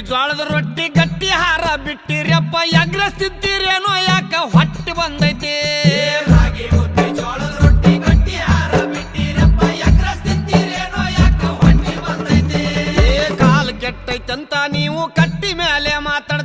ಜೋಳದ ರೊಟ್ಟಿ ಗಟ್ಟಿ ಹಾರ ಬಿಟ್ಟಿರಪ್ಪ ಎಗ್ರಸ್ತಿದ್ದೀರೇನೋ ಯಾಕ ಹೊಟ್ಟಿ ಬಂದೈತಿ ರಾಗಿ ಮುದ್ದೆ ಜೋಳದ ರೊಟ್ಟಿ ಗಟ್ಟಿ ಹಾರ ಬಿಟ್ಟಿರಪ್ಪ ಎಗ್ರಸ್ತಿದ್ದೀರೇನೋ ಯಾಕ ಹೊಟ್ಟಿ ಬಂದೈತಿ ಕಾಲ್ ಕೆಟ್ಟೈತಂತ ನೀವು ಕಟ್ಟಿ ಮೇಲೆ ಮಾತಾಡ